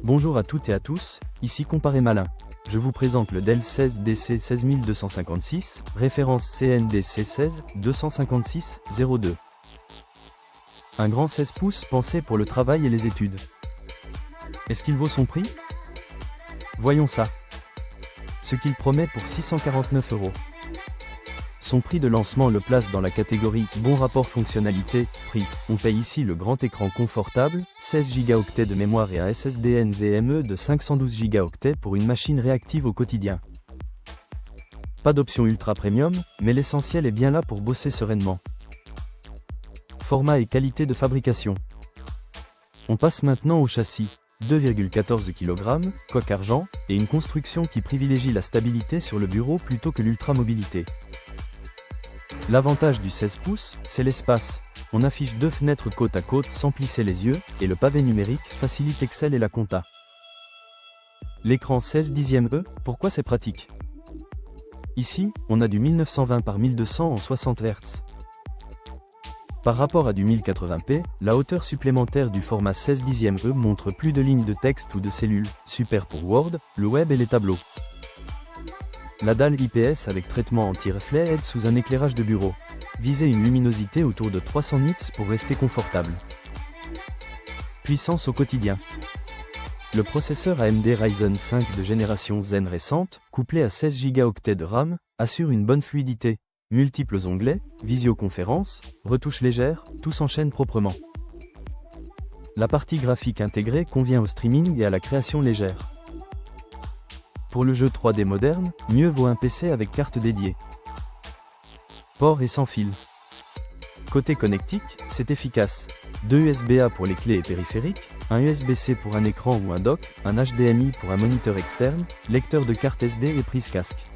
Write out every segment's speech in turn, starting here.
Bonjour à toutes et à tous, ici Comparé Malin. Je vous présente le Dell 16 DC 16256, référence CNDC 16 256 02. Un grand 16 pouces pensé pour le travail et les études. Est-ce qu'il vaut son prix? Voyons ça. Ce qu'il promet pour 649 €. Son prix de lancement le place dans la catégorie bon rapport fonctionnalité-prix. On paye ici le grand écran confortable, 16 Go de mémoire et un SSD NVMe de 512 Go pour une machine réactive au quotidien. Pas d'option ultra premium, mais l'essentiel est bien là pour bosser sereinement. Format et qualité de fabrication. On passe maintenant au châssis. 2,14 kg, coque argent, et une construction qui privilégie la stabilité sur le bureau plutôt que l'ultra-mobilité. L'avantage du 16 pouces, c'est l'espace. On affiche 2 fenêtres côte à côte sans plisser les yeux, et le pavé numérique facilite Excel et la compta. L'écran 16/10e, pourquoi c'est pratique? Ici, on a du 1920 par 1200 en 60 Hz. Par rapport à du 1080p, la hauteur supplémentaire du format 16/10e montre plus de lignes de texte ou de cellules, super pour Word, le web et les tableaux. La dalle IPS avec traitement anti-reflet aide sous un éclairage de bureau. Visez une luminosité autour de 300 nits pour rester confortable. Puissance au quotidien. Le processeur AMD Ryzen 5 de génération Zen récente, couplé à 16 Go de RAM, assure une bonne fluidité. Multiples onglets, visioconférence, retouches légères, tout s'enchaîne proprement. La partie graphique intégrée convient au streaming et à la création légère. Pour le jeu 3D moderne, mieux vaut un PC avec carte dédiée. Port et sans fil. Côté connectique, c'est efficace. 2 USB-A pour les clés et périphériques, un USB-C pour un écran ou un dock, un HDMI pour un moniteur externe, lecteur de carte SD et prise casque.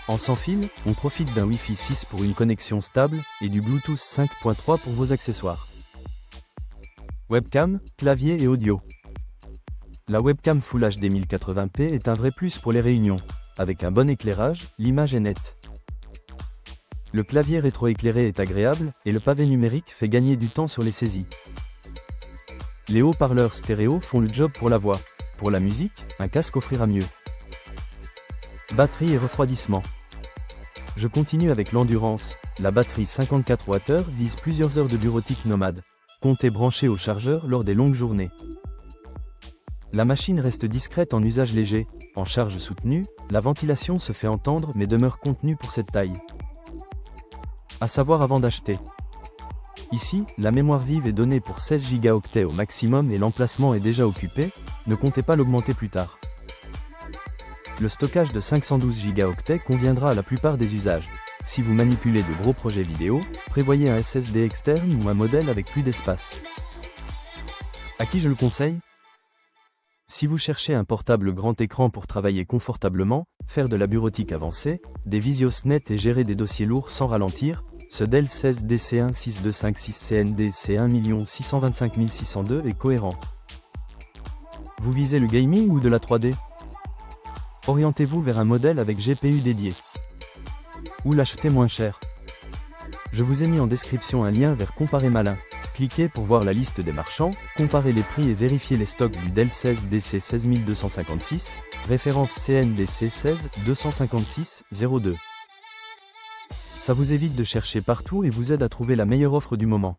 En sans fil, on profite d'un Wi-Fi 6 pour une connexion stable, et du Bluetooth 5.3 pour vos accessoires. Webcam, clavier et audio. La webcam Full HD 1080p est un vrai plus pour les réunions. Avec un bon éclairage, l'image est nette. Le clavier rétroéclairé est agréable, et le pavé numérique fait gagner du temps sur les saisies. Les haut-parleurs stéréo font le job pour la voix. Pour la musique, un casque offrira mieux. Batterie et refroidissement. Je continue avec l'endurance. La batterie 54 Wh vise plusieurs heures de bureautique nomade. Comptez brancher au chargeur lors des longues journées. La machine reste discrète en usage léger. En charge soutenue, la ventilation se fait entendre mais demeure contenue pour cette taille. À savoir avant d'acheter. Ici, la mémoire vive est donnée pour 16 Go au maximum et l'emplacement est déjà occupé, ne comptez pas l'augmenter plus tard. Le stockage de 512 Go conviendra à la plupart des usages. Si vous manipulez de gros projets vidéo, prévoyez un SSD externe ou un modèle avec plus d'espace. À qui je le conseille? Si vous cherchez un portable grand écran pour travailler confortablement, faire de la bureautique avancée, des visios nets et gérer des dossiers lourds sans ralentir, ce Dell 16 DC1 6256 CNDC 1 625 602 est cohérent. Vous visez le gaming ou de la 3D? Orientez-vous vers un modèle avec GPU dédié. Ou l'acheter moins cher. Je vous ai mis en description un lien vers Comparé Malin. Cliquez pour voir la liste des marchands, comparer les prix et vérifier les stocks du Dell 16 DC 16256, référence CNDC 16 256 02. Ça vous évite de chercher partout et vous aide à trouver la meilleure offre du moment.